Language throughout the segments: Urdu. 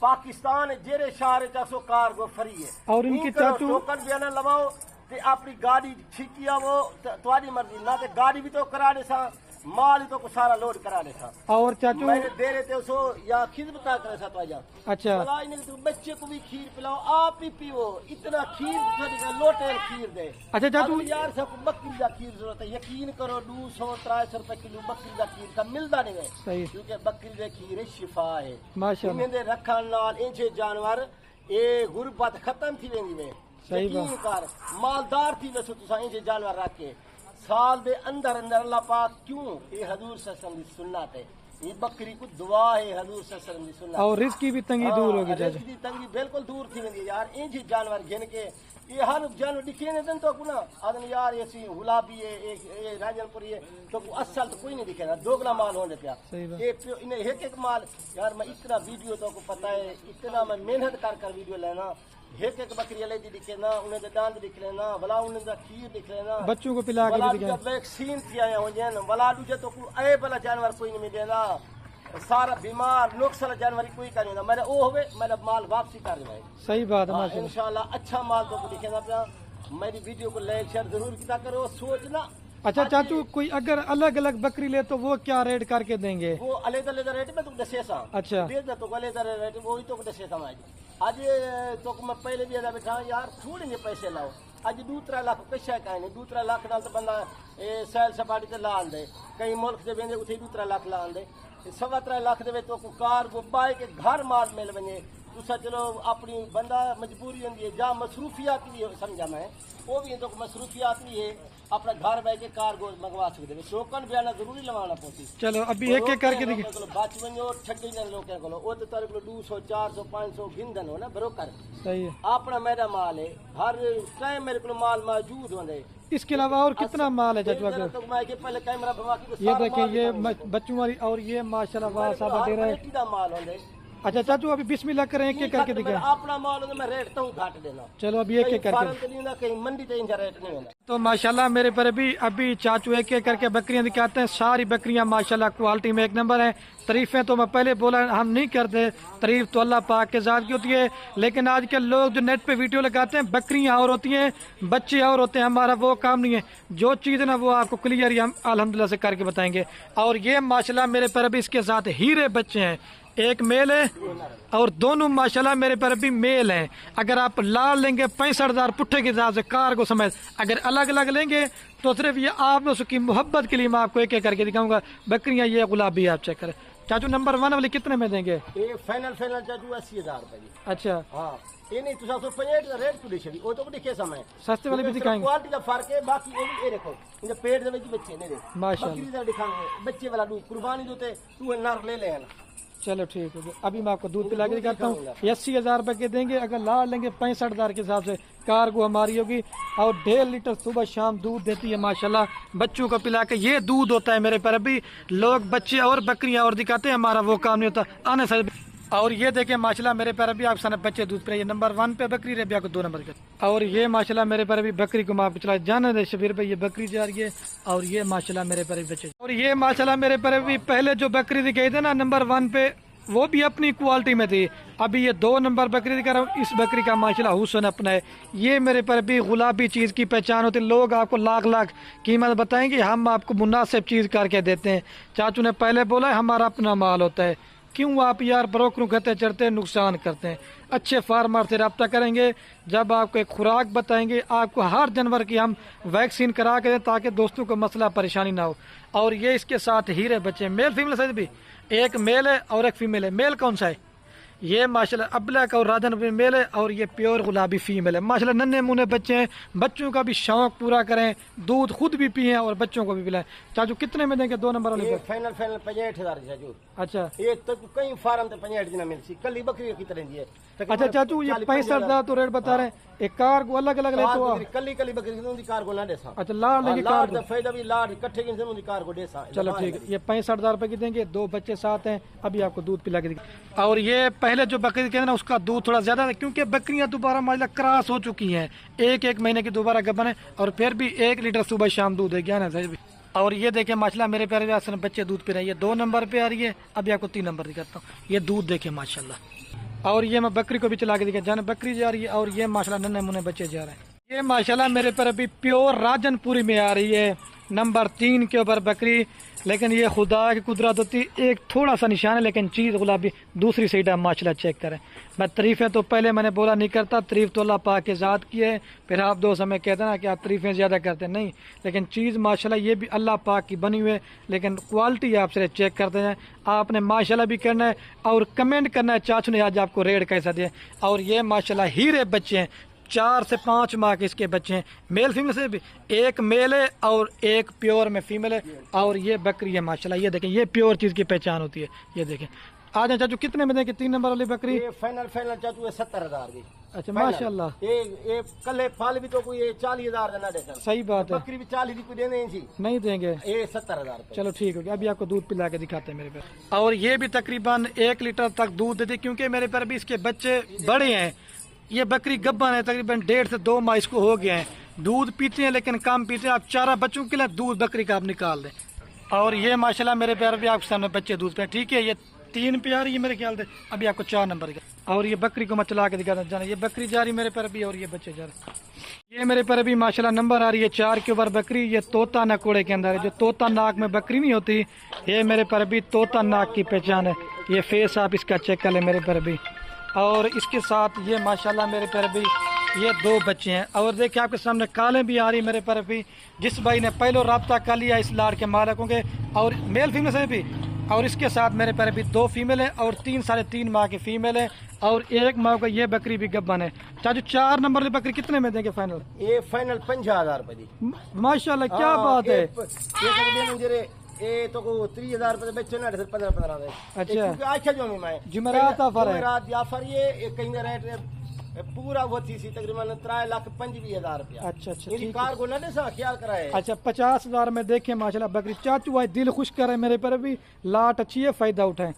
پاکستان جیرے شہر چاسو کار گو فری ہے اور ان کے چاچو ٹوکن بھی نہ لواؤ تے اپنی گاڑی ٹھیکی وہ تمہاری مرضی نہ تے گاڑی بھی تو کرا دے سا مال تو کو سارا لوڈ کرا دے سا اور چاچو میں دے رہے تھے سو یا خدمت کرے سا تو آجا اچھا بلا انہیں تو بچے کو بھی کھیر پلاؤ آپ ہی پیو اتنا کھیر چھوڑی گا لوٹے کھیر دے اچھا چاچو اب یار سب کو بکری دا کھیر ضرورت ہے یقین کرو 200-300 روپے کلو بکری دا کھیر کا ملتا نہیں ہے صحیح کیونکہ بکری دے کھیر شفا ہے ماشاءاللہ انہیں دے رکھن نال انچے جانور اے غربت ختم تھی ویندی میں صحیح یقین کر مالدار تھی ویسو تسا انچے جانور رکھ کے سال دے اندر اندر اللہ پاک کیوں یہ حضور صلی اللہ علیہ وسلم کی سنت ہے یہ بکری کو دعا ہے حضور صلی اللہ علیہ وسلم کی سنت اور رزق کی بھی تنگی دور ہوگی چاچا رزق کی تنگی بالکل دور تھی ویندی یار انچے جانور گن کے یہ ہر جانور دکھے نے دن تو کو نا آدم یار ایسی گلابی ہے یہ راجن پوری ہے تو اصل تو کوئی نہیں دکھے نا دوگلا مال ہونے پیا یہ انہیں ایک مال یار میں اتنا ویڈیو تو کو پتہ ہے اتنا میں محنت کر ویڈیو لینا ایک بکری لے دی دکھے نا انہیں دے داند دکھ لینا ولا انہیں دا کھیر دکھ لینا بچوں کو پلا کے بھی جب ویکسین تھی آیا ہو جائیں ولا دوجے تو اے بلا جانور کوئی نہیں ملے نا سارا بیمار نقص والا جانور کوئی کرنے نا میرا او ہوئے میرا مال واپسی کر دیں صحیح بات ہے ماشاءاللہ انشاءاللہ اچھا مال تو کو دکھے نا پیا میری ویڈیو کو لائک شیئر ضرور کیا کرو سوچنا اچھا چاچو کوئی اگر الگ الگ بکری لے تو وہ کیا ریٹ کر کے دیں گے وہ علیحدہ ریٹ میں تو دسے سا اچھا دے تو علیحدہ ریٹ وہی تو دسے سا آج تو میں پہلے بھی ادا بیٹھا یار تھوڑے جے پیسے لاؤ اج 2-3 لاکھ پیسہ کا نہیں 2-3 لاکھ نال تو بندہ سیل سپاٹی تے لا دے کئی ملک دے ویندے اتھے 2-3 لاکھ لا دے 3.25 لاکھ دے تو کو کار کو بائے کے گھر مال مل ونجے تسا چلو اپنی بندہ مجبوری ہوندی ہے جا مصروفیات بھی سمجھا میں وہ بھی تو مصروفیات بھی ہے اپنا گھر بیٹھ کے کار گوشت منگوا سکتے ہیں ٹوکن بھی آنا ضروری لوانا پوسی چلو ابھی ایک ایک کر کے دیکھیں بچ ونجو ٹھگی جن لوگوں کو وہ تو تارے کو 200-400-500 گندن ہو نا بروکر صحیح ہے اپنا میرا مال ہے ہر ٹائم میرے کو مال موجود ہوندے اس کے علاوہ اور کتنا مال ہے چاچو اگر تو میں کہ پہلے کیمرہ بھوا کے یہ دیکھیں یہ بچوں والی اور یہ ماشاءاللہ واہ صاحب دے رہے ہیں دا مال ہوندے اچھا چاچو ابھی بسم اللہ کریں ایک ایک کر کے دکھائیں اپنا مال ہوندے میں ریٹ تو گھٹ دینا چلو ابھی ایک ایک کر کے فارم تے نہیں کہیں منڈی تے انجا ریٹ نہیں ہوندا تو ماشاءاللہ میرے پر ابھی چاچو ایک ایک کر کے بکریاں دکھاتے ہیں ساری بکریاں ماشاءاللہ کوالٹی میں ایک نمبر ہیں تعریفیں تو میں پہلے بولا ہم نہیں کرتے تعریف تو اللہ پاک کے ذات کی ہوتی ہے لیکن آج کل لوگ جو نیٹ پہ ویڈیو لگاتے ہیں بکریاں اور ہوتی ہیں بچے اور ہوتے ہیں ہمارا وہ کام نہیں ہے جو چیز نا وہ آپ کو کلیئر ہی ہم الحمدللہ سے کر کے بتائیں گے اور یہ ماشاءاللہ میرے پر ابھی اس کے ساتھ ہیرے بچے ہیں ایک میل ہے اور دونوں ماشاءاللہ میرے پر ابھی میل ہیں اگر آپ لال لیں گے 65,000 پٹھے کے حساب سے کار کو سمیت اگر الگ الگ لیں گے تو صرف یہ آپ اس کی محبت کے لیے میں آپ کو ایک ایک کر کے دکھاؤں گا بکریاں یہ گلابی آپ چیک کریں چاچو نمبر 1 والی کتنے میں دیں گے یہ فائنل چاچو 80,000 روپے جی اچھا ہاں یہ نہیں تو 65 کا ریٹ تو دیکھ وہ تو دیکھے سمے سستے والی بھی دکھائیں گے کوالٹی کا فرق ہے باقی یہ دیکھو ان پیٹ دے وچ بچے نے ماشاءاللہ بکری دا دکھاؤں بچے والا دو قربانی دوتے تو نر لے لے نا چلو ٹھیک ہے ابھی میں آپ کو دودھ پلا کے دکھاتا ہوں 80,000 روپے کے دیں گے اگر لال لیں گے 65,000 کے حساب سے کارگو ہماری ہوگی اور 1.5 لیٹر صبح شام دودھ دیتی ہے ماشاءاللہ بچوں کو پلا کے یہ دودھ ہوتا ہے میرے پر ابھی لوگ بچے اور بکریاں اور دکھاتے ہیں ہمارا وہ کام نہیں ہوتا آنے سے اور یہ دیکھیں ماشاءاللہ میرے پر ابھی آپ سنے بچے دودھ پلائیے نمبر 1 پہ بکری رہے آپ کو 2 نمبر کے اور یہ ماشاءاللہ میرے پر ابھی بکری کو میں آپ کو چلا جانا دے شبیر بھائی یہ بکری جا رہی ہے اور یہ ماشاءاللہ میرے پر بچے اور یہ ماشاءاللہ میرے پر ابھی پہلے جو بکری دکھائی تھے نا نمبر 1 پہ وہ بھی اپنی کوالٹی میں تھی ابھی یہ 2 نمبر بکری دکھا رہا ہوں اس بکری کا ماشاءاللہ حسن اپنا ہے یہ میرے پر بھی گلابی چیز کی پہچان ہوتی ہے لوگ آپ کو لاکھ قیمت بتائیں گے ہم آپ کو مناسب چیز کر کے دیتے ہیں چاچو نے پہلے بولا ہے ہمارا اپنا مال ہوتا ہے کیوں آپ یار بروکروں کہتے چڑھتے نقصان کرتے ہیں اچھے فارمر سے رابطہ کریں گے جب آپ کو ایک خوراک بتائیں گے آپ کو ہر جانور کی ہم ویکسین کرا کے دیں تاکہ دوستوں کو مسئلہ پریشانی نہ ہو اور یہ اس کے ساتھ ہیرے بچے میل فیمیل سائز بھی ایک میل ہے اور ایک فیمیل ہے میل کون سا ہے یہ ماشاءاللہ ابلک اور راجن میل ہے اور یہ پیور گلابی فیمیل ہے ماشاءاللہ ننھے مونے بچے ہیں بچوں کا بھی شوق پورا کریں دودھ خود بھی پئیں اور بچوں کو بھی پلائیں چاچو کتنے میں دیں گے 2 نمبر والے یہ فائنل 65,000 چاچو اچھا یہ تو کئی فارم تے 65 دن مل سی کلی بکری کی طرح دی ہے اچھا چاچو یہ 65,000 تو ریٹ بتا رہے ہیں ایک کار کو الگ الگ لے تو کلی بکری دی کار کو نہ دے سا اچھا لاڑ لیں گے کار دا فائدہ بھی لاڑ اکٹھے کی دی کار کو دے سا چلو ٹھیک ہے یہ 65,000 روپے کی دیں گے 2 بچے ساتھ ہیں ابھی آپ کو دودھ پلا کے دیں اور یہ پہلے جو بکری کہتے ہیں نا اس کا دودھ تھوڑا زیادہ ہے کیونکہ بکریاں دوبارہ ماشاءاللہ کراس ہو چکی ہیں ایک مہینے کی دوبارہ گبن ہے اور پھر بھی 1 لیٹر صبح شام دودھ ہے کیا نا صحیح بھی اور یہ دیکھیں ماشاءاللہ میرے پیارے بچے دودھ پی رہے ہیں یہ 2 نمبر پہ آ رہی ہے ابھی آپ کو 3 نمبر دکھاتا ہوں یہ دودھ دیکھیں ماشاءاللہ اور یہ میں بکری کو بھی چلا کے دکھا جان بکری جا رہی ہے اور یہ ماشاءاللہ ننھے منھے بچے جا رہے ہیں. یہ ماشاءاللہ میرے پر ابھی پیور راجن پوری میں آ رہی ہے نمبر 3 کے اوپر بکری. لیکن یہ خدا کی قدرت ہوتی ایک تھوڑا سا نشان ہے لیکن چیز گلابی دوسری سائڈ ہے ماشاءاللہ چیک کریں. میں تعریفیں تو پہلے میں نے بولا نہیں کرتا تعریف تو اللہ پاک کے ذات کی ہے. پھر آپ دوست ہمیں کہتے ہیں نا کہ آپ تعریفیں زیادہ کرتے ہیں نہیں لیکن چیز ماشاءاللہ یہ بھی اللہ پاک کی بنی ہوئی ہے لیکن کوالٹی آپ سے چیک کرتے ہیں. آپ نے ماشاءاللہ بھی کرنا ہے اور کمنٹ کرنا ہے چاچو نے آج آپ کو ریٹ کیسا دیا. اور یہ ماشاءاللہ ہیرے بچے ہیں 4 سے 5 ماہ کے اس کے بچے ہیں میل فیمل سے بھی ایک میل ہے اور ایک پیور میں فیمل ہے. اور یہ بکری ہے ماشاءاللہ یہ دیکھیں یہ پیور چیز کی پہچان ہوتی ہے. یہ دیکھیں آ جائیں چاچو کتنے میں دیں کہ 3 نمبر والی بکری یہ فائنل چاچو ہے 70,000 کی. اچھا ماشاءاللہ یہ کلے پھل بھی تو کوئی 40,000 دینا دیتا صحیح بات ہے بکری بھی 40 کی کوئی دینے نہیں دیں گے یہ 70,000. چلو ٹھیک ہو گیا ابھی آپ کو دودھ پلا کے دکھاتے ہیں میرے پاس. اور یہ بھی تقریباً 1 لیٹر تک دودھ دیتے کیونکہ میرے پر بھی اس کے بچے بڑے ہیں. یہ بکری گبن ہے تقریباً 1.5 سے 2 ماہ اس کو ہو گئے ہیں. دودھ پیتے ہیں لیکن کم پیتے ہیں. آپ چارہ بچوں کے لیے دودھ بکری کا آپ نکال دیں. اور یہ ماشاءاللہ میرے پیار بھی آپ کے سامنے بچے دودھ پہ ٹھیک ہے. یہ 3 پیار یہ میرے خیال سے ابھی آپ کو 4 نمبر کا. اور یہ بکری کو میں چلا کے دکھاتا جانا یہ بکری جا رہی میرے پر بھی اور یہ بچے جا رہے. یہ میرے پر بھی ماشاءاللہ نمبر آ رہی ہے 4 کے اوپر بکری. یہ طوطا نکوڑے کے اندر ہے جو طوطا ناک میں بکری نہیں ہوتی یہ میرے پر بھی طوطا ناک کی پہچان ہے. یہ فیس آپ اس کا چیک کر لیں میرے پر بھی. اور اس کے ساتھ یہ ماشاءاللہ میرے پر بھی یہ 2 بچے ہیں. اور دیکھیں آپ کے سامنے کالیں بھی آ رہی میرے پر بھی جس بھائی نے پہلو رابطہ کر لیا اس لاڑ کے مالکوں کے اور میل فیمل سے بھی. اور اس کے ساتھ میرے پر بھی 2 فیمل ہیں اور 3 ساڑھے 3 ماہ کی فیمل ہے اور 1 ماہ کا یہ بکری بھی گبن ہے. چاچو 4 نمبر کی بکری کتنے میں دیں گے فائنل؟ یہ فائنل 50,000 روپے دی. ماشاءاللہ کیا بات ہے. یہ تو 30,000 روپے بچے نا 15 اچھا آخر جو میں جمعرات آفر ہے جمعرات آفر یہ کہیں ریٹ پورا وہ تھی سی تقریباً 3,25,000 روپیہ. اچھا اچھا میری کار کو نہ دے سا خیال کرائے. اچھا 50,000 میں دیکھیں ماشاءاللہ بکری. چاچو بھائی دل خوش کرے میرے پر بھی لاٹ اچھی ہے فائدہ اٹھائیں.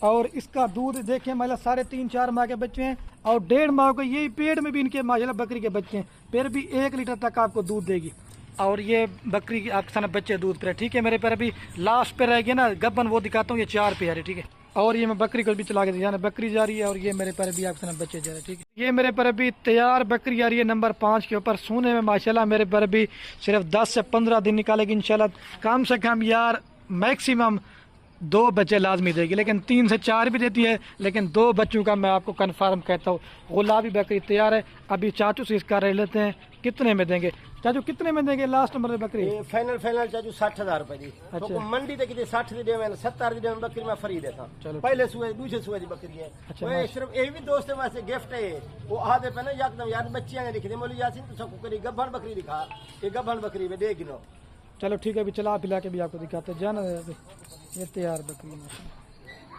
اور اس کا دودھ دیکھیں ماشاءاللہ 3.5-4 ماہ کے بچے ہیں اور 1.5 ماہ کے یہی پیڑ میں بھی ان کے ماشاءاللہ بکری کے بچے ہیں. پھر بھی 1 لیٹر تک آپ کو دودھ دے گی. اور یہ بکری کی آپ کے سامنے بچے دودھ پہ ٹھیک ہے. میرے پر ابھی لاسٹ پہ رہ گیا نا گبن وہ دکھاتا ہوں. یہ 4 پہ آ رہی ٹھیک ہے. اور یہ میں بکری کو بھی چلا کے دیا بکری جا رہی ہے اور یہ میرے پر ابھی آپ کے سامنے بچے جا رہے ہیں ٹھیک ہے. یہ میرے پر ابھی تیار بکری آ رہی ہے نمبر 5 کے اوپر سونے میں ماشاءاللہ میرے پر ابھی صرف 10 سے 15 دن نکالے گی انشاءاللہ. کم سے کم یار میکسیمم 2 بچے لازمی دے گی لیکن 3 سے 4 بھی دیتی ہے لیکن 2 بچوں کا میں آپ کو کنفرم کہتا ہوں. گلابی بکری تیار ہے. ابھی چاچو سے اس کا رہ لیتے ہیں کتنے میں دیں گے. چاچو کتنے میں دیں گے لاسٹ نمبر بکری؟ فائنل چاچو 60,000 روپے دی. تو منڈی تے کتے 60 دی دے 70 دی دے بکری میں فری دیتا. پہلے سوئے دوسرے سوئے دی بکری ہے. وہ صرف یہ بھی دوست واسطے گفٹ ہے. وہ آدھے پہ نا یکدم یار بچیاں نے لکھ دے مولوی یاسین تو سب کو کری گبھن بکری دکھا یہ گبھن بکری میں دے گنو. چلو ٹھیک ہے ابھی چلا پلا کے بھی آپ کو دکھاتے ہیں جانا. یہ تیار بکری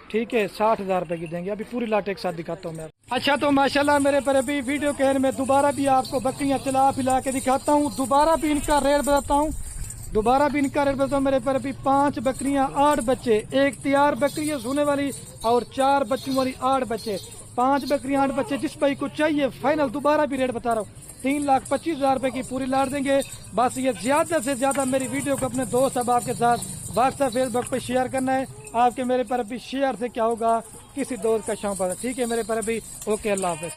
ٹھیک ہے 60,000 روپے کی دیں گے. ابھی پوری لاٹ ایک ساتھ دکھاتا ہوں میں. اچھا تو ماشاءاللہ میرے پر ابھی ویڈیو کے میں دوبارہ بھی آپ کو بکریاں چلا پلا کے دکھاتا ہوں. دوبارہ بھی ان کا ریٹ بتاتا ہوں. میرے پر ابھی 5 بکریاں 8 بچے. ایک تیار بکری ہے سونے والی اور 4 بچوں والی 8 بچے. 5 بکریاں 8 بچے. جس بھائی کو چاہیے فائنل دوبارہ بھی ریٹ بتا رہا ہوں 3,25,000 روپے کی پوری لاٹ دیں گے. بس یہ زیادہ سے زیادہ میری ویڈیو کو اپنے دوست احباب کے ساتھ واٹس ایپ فیس بک پہ شیئر کرنا ہے. آپ کے میرے پر ابھی شیئر سے کیا ہوگا کسی دوست کا شوق ہے ٹھیک ہے. میرے پر ابھی اوکے اللہ حافظ.